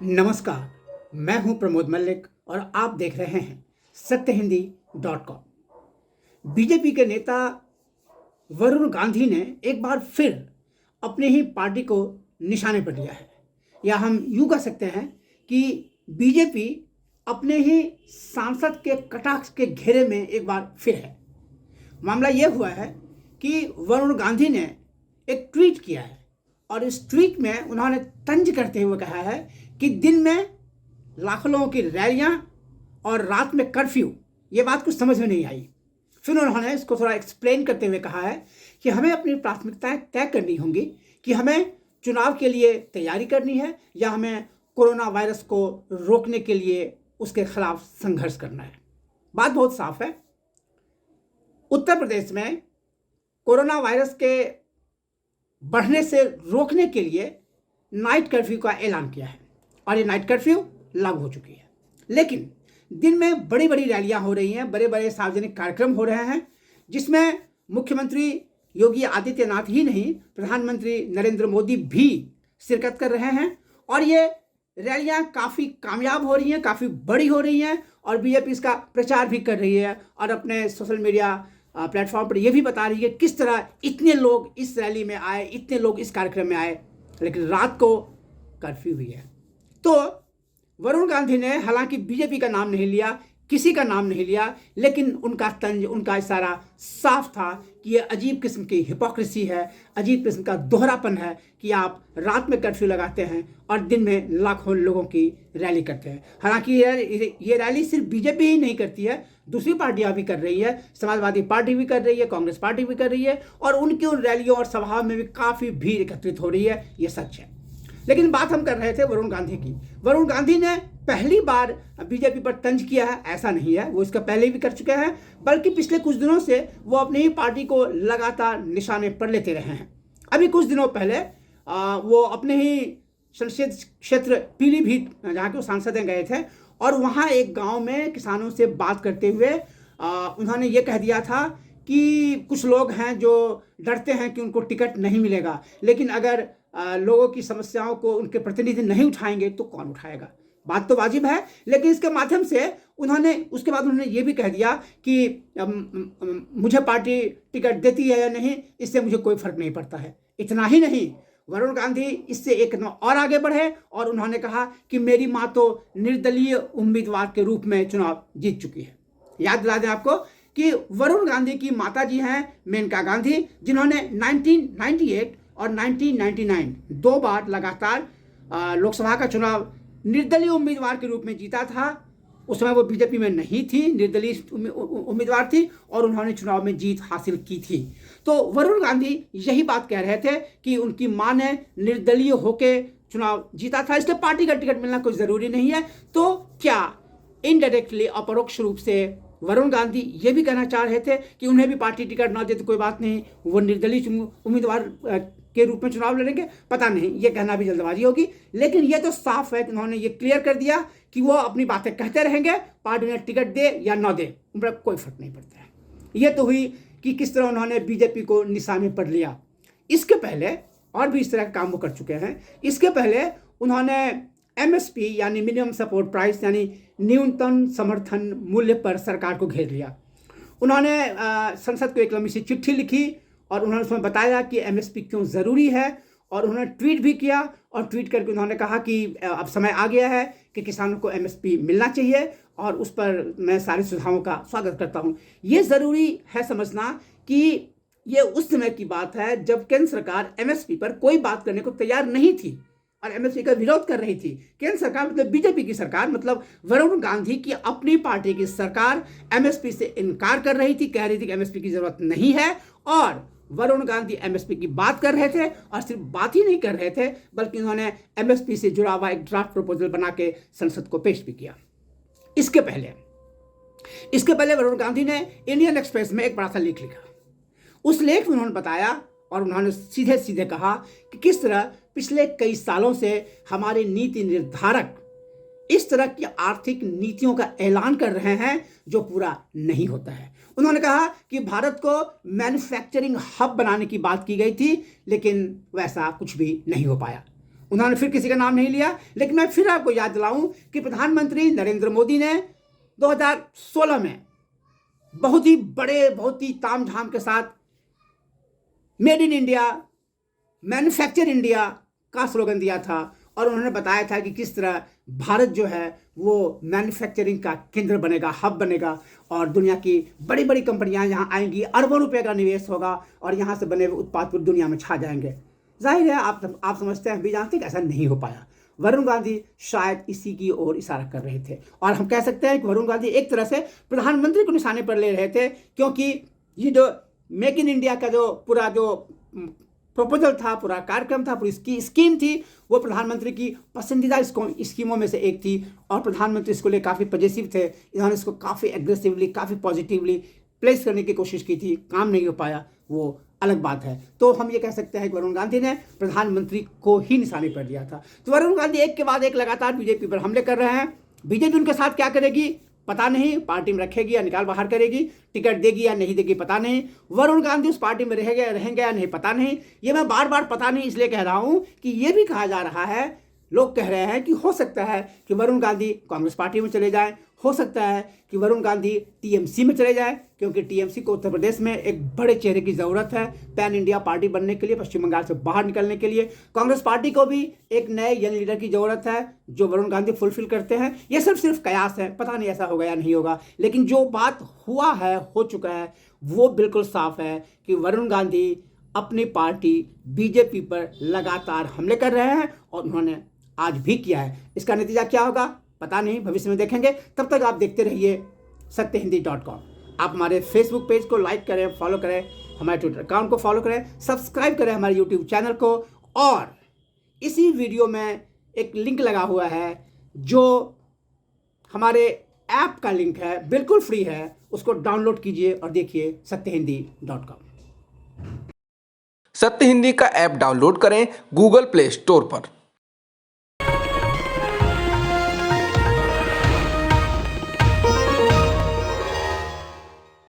नमस्कार, मैं हूं प्रमोद मल्लिक और आप देख रहे हैं सत्यहिंदी.com। बीजेपी के नेता वरुण गांधी ने एक बार फिर अपनी ही पार्टी को निशाने पर लिया है, या हम यूं कह सकते हैं कि बीजेपी अपने ही सांसद के कटाक्ष के घेरे में एक बार फिर है। मामला यह हुआ है कि वरुण गांधी ने एक ट्वीट किया है और इस ट्वीट में उन्होंने तंज करते हुए कहा है कि दिन में लाखों लोगों की रैलियां और रात में कर्फ्यू, ये बात कुछ समझ में नहीं आई। फिर उन्होंने इसको थोड़ा एक्सप्लेन करते हुए कहा है कि हमें अपनी प्राथमिकताएं तय करनी होंगी कि हमें चुनाव के लिए तैयारी करनी है या हमें कोरोना वायरस को रोकने के लिए उसके खिलाफ संघर्ष करना है। बात बहुत साफ है। उत्तर प्रदेश में कोरोना वायरस के बढ़ने से रोकने के लिए नाइट कर्फ्यू का ऐलान किया है और ये नाइट कर्फ्यू लागू हो चुकी है। लेकिन दिन में बड़ी बड़ी रैलियां हो रही हैं, बड़े बड़े सार्वजनिक कार्यक्रम हो रहे हैं, जिसमें मुख्यमंत्री योगी आदित्यनाथ ही नहीं, प्रधानमंत्री नरेंद्र मोदी भी शिरकत कर रहे हैं और ये रैलियां काफ़ी कामयाब हो रही हैं, काफ़ी बड़ी हो रही हैं और बीजेपी इसका प्रचार भी कर रही है और अपने सोशल मीडिया प्लेटफॉर्म पर यह भी बता रही है किस तरह इतने लोग इस रैली में आए, इतने लोग इस कार्यक्रम में आए, लेकिन रात को कर्फ्यू भी है। तो वरुण गांधी ने हालांकि बीजेपी का नाम नहीं लिया, किसी का नाम नहीं लिया, लेकिन उनका तंज, उनका इशारा साफ था कि यह अजीब किस्म की हिपोक्रेसी है, अजीब किस्म का दोहरापन है कि आप रात में कर्फ्यू लगाते हैं और दिन में लाखों लोगों की रैली करते हैं। हालांकि ये रैली सिर्फ बीजेपी ही नहीं करती है, दूसरी पार्टियां भी कर रही है, समाजवादी पार्टी भी कर रही है, कांग्रेस पार्टी भी कर रही है और उनकी उन रैलियों और सभाओं में भी काफ़ी भीड़ एकत्रित हो रही है, ये सच है। लेकिन बात हम कर रहे थे वरुण गांधी की। वरुण गांधी ने पहली बार बीजेपी पर तंज किया है ऐसा नहीं है, वो इसका पहले भी कर चुके हैं, बल्कि पिछले कुछ दिनों से वो अपनी ही पार्टी को लगातार निशाने पर लेते रहे हैं। अभी कुछ दिनों पहले वो अपने ही संसदीय क्षेत्र पीलीभीत, जहाँ के वो सांसद गए थे और वहाँ एक गाँव में किसानों से बात करते हुए उन्होंने ये कह दिया था कि कुछ लोग हैं जो डरते हैं कि उनको टिकट नहीं मिलेगा, लेकिन अगर लोगों की समस्याओं को उनके प्रतिनिधि नहीं उठाएंगे तो कौन उठाएगा। बात तो वाजिब है, लेकिन इसके माध्यम से उसके बाद उन्होंने ये भी कह दिया कि मुझे पार्टी टिकट देती है या नहीं, इससे मुझे कोई फर्क नहीं पड़ता है। इतना ही नहीं, वरुण गांधी इससे एक कदम और आगे बढ़े और उन्होंने कहा कि मेरी माँ तो निर्दलीय उम्मीदवार के रूप में चुनाव जीत चुकी है। याद दिला दें आपको कि वरुण गांधी की माता जी हैं मेनका गांधी, जिन्होंने 1998 और 1999 दो बार लगातार लोकसभा का चुनाव निर्दलीय उम्मीदवार के रूप में जीता था। उस समय वो बीजेपी में नहीं थी, निर्दलीय उम्मीदवार थी और उन्होंने चुनाव में जीत हासिल की थी। तो वरुण गांधी यही बात कह रहे थे कि उनकी मां ने निर्दलीय होके चुनाव जीता था, इसलिए पार्टी का टिकट मिलना कोई ज़रूरी नहीं है। तो क्या इनडायरेक्टली, अपरोक्ष रूप से वरुण गांधी ये भी कहना चाह रहे थे कि उन्हें भी पार्टी टिकट ना दे तो कोई बात नहीं, वो निर्दलीय उम्मीदवार के रूप में चुनाव लड़ेंगे? पता नहीं, ये कहना भी जल्दबाजी होगी, लेकिन ये तो साफ है कि उन्होंने ये क्लियर कर दिया कि वो अपनी बातें कहते रहेंगे, पार्टी उन्हें टिकट दे या ना दे उन पर कोई फर्क नहीं पड़ता है। ये तो हुई कि किस तरह उन्होंने बीजेपी को निशाने पर लिया। इसके पहले और भी इस तरह के काम वो कर चुके हैं। इसके पहले उन्होंने MSP यानी मिनिमम सपोर्ट प्राइस यानी न्यूनतम समर्थन मूल्य पर सरकार को घेर लिया। उन्होंने संसद को एक लंबी सी चिट्ठी लिखी और उन्होंने उसमें बताया कि MSP क्यों ज़रूरी है और उन्होंने ट्वीट भी किया और ट्वीट करके उन्होंने कहा कि अब समय आ गया है कि किसानों को MSP मिलना चाहिए और उस पर मैं सारे सुझावों का स्वागत करता हूँ। ये ज़रूरी है समझना कि ये उस समय की बात है जब केंद्र सरकार MSP पर कोई बात करने को तैयार नहीं थी और MSP का विरोध कर रही थी। केंद्र सरकार मतलब बीजेपी की सरकार, मतलब वरुण गांधी की अपनी पार्टी की सरकार MSP से इनकार कर रही थी, कह रही थी कि MSP की जरूरत नहीं है और वरुण गांधी MSP की बात कर रहे थे और सिर्फ बात ही नहीं कर रहे थे बल्कि उन्होंने MSP से जुड़ा हुआ एक ड्राफ्ट प्रपोजल बना के संसद को पेश भी किया। इसके पहले वरुण गांधी ने इंडियन एक्सप्रेस में एक बड़ा सा लेख लिखा। उस लेख में उन्होंने बताया और उन्होंने सीधे सीधे कहा कि किस तरह पिछले कई सालों से हमारे नीति निर्धारक इस तरह की आर्थिक नीतियों का ऐलान कर रहे हैं जो पूरा नहीं होता है। उन्होंने कहा कि भारत को मैन्युफैक्चरिंग हब बनाने की बात की गई थी, लेकिन वैसा कुछ भी नहीं हो पाया। उन्होंने फिर किसी का नाम नहीं लिया। लेकिन मैं फिर आपको याद दिलाऊं कि प्रधानमंत्री नरेंद्र मोदी ने 2016 में बहुत ही बड़े, बहुत ही तामझाम के साथ made in India, manufacture India का स्लोगन दिया था और उन्होंने बताया था कि किस तरह भारत जो है वो मैन्युफैक्चरिंग का केंद्र बनेगा, हब बनेगा और दुनिया की बड़ी बड़ी कंपनियां यहाँ आएंगी, अरबों रुपए का निवेश होगा और यहाँ से बने हुए उत्पाद पूरी दुनिया में छा जाएंगे। जाहिर है आप समझते हैं, भी जानते हैं कि ऐसा नहीं हो पाया। वरुण गांधी शायद इसी की ओर इशारा कर रहे थे और हम कह सकते हैं कि वरुण गांधी एक तरह से प्रधानमंत्री को निशाने पर ले रहे थे, क्योंकि ये जो मेक इन इंडिया का जो पूरा जो प्रपोजल था, पूरा कार्यक्रम था, पूरी स्कीम थी, वो प्रधानमंत्री की पसंदीदा स्कीमों में से एक थी और प्रधानमंत्री इसको लिए काफ़ी पॉजिटिव थे। इन्होंने इसको काफ़ी एग्रेसिवली, काफ़ी पॉजिटिवली प्लेस करने की कोशिश की थी, काम नहीं हो पाया, वो अलग बात है। तो हम ये कह सकते हैं कि वरुण गांधी ने प्रधानमंत्री को ही निशाने पर लिया था। तो वरुण गांधी एक के बाद एक लगातार बीजेपी पर हमले कर रहे हैं। बीजेपी उनके साथ क्या करेगी पता नहीं, पार्टी में रखेगी या निकाल बाहर करेगी, टिकट देगी या नहीं देगी पता नहीं, वरुण गांधी उस पार्टी में रहेंगे या नहीं पता नहीं। ये मैं बार बार पता नहीं इसलिए कह रहा हूं कि ये भी कहा जा रहा है, लोग कह रहे हैं कि हो सकता है कि वरुण गांधी कांग्रेस पार्टी में चले जाएं, हो सकता है कि वरुण गांधी टीएमसी में चले जाएं, क्योंकि टीएमसी को उत्तर प्रदेश में एक बड़े चेहरे की ज़रूरत है पैन इंडिया पार्टी बनने के लिए, पश्चिम बंगाल से बाहर निकलने के लिए। कांग्रेस पार्टी को भी एक नए यंग लीडर की ज़रूरत है जो वरुण गांधी फुलफिल करते हैं। ये सब सिर्फ कयास है, पता नहीं ऐसा होगा या नहीं होगा, लेकिन जो बात हुआ है, हो चुका है, वो बिल्कुल साफ है कि वरुण गांधी अपनी पार्टी बीजेपी पर लगातार हमले कर रहे हैं और उन्होंने आज भी किया है। इसका नतीजा क्या होगा पता नहीं, भविष्य में देखेंगे। तब तक आप देखते रहिए सत्यहिंदी.com। आप हमारे फेसबुक पेज को लाइक करें, फॉलो करें, हमारे ट्विटर अकाउंट को फॉलो करें, सब्सक्राइब करें हमारे यूट्यूब चैनल को। और इसी वीडियो में एक लिंक लगा हुआ है जो हमारे ऐप का लिंक है, बिल्कुल फ्री है, उसको डाउनलोड कीजिए और देखिए सत्यहिंदी.com। सत्य हिंदी का ऐप डाउनलोड करें गूगल प्ले स्टोर पर।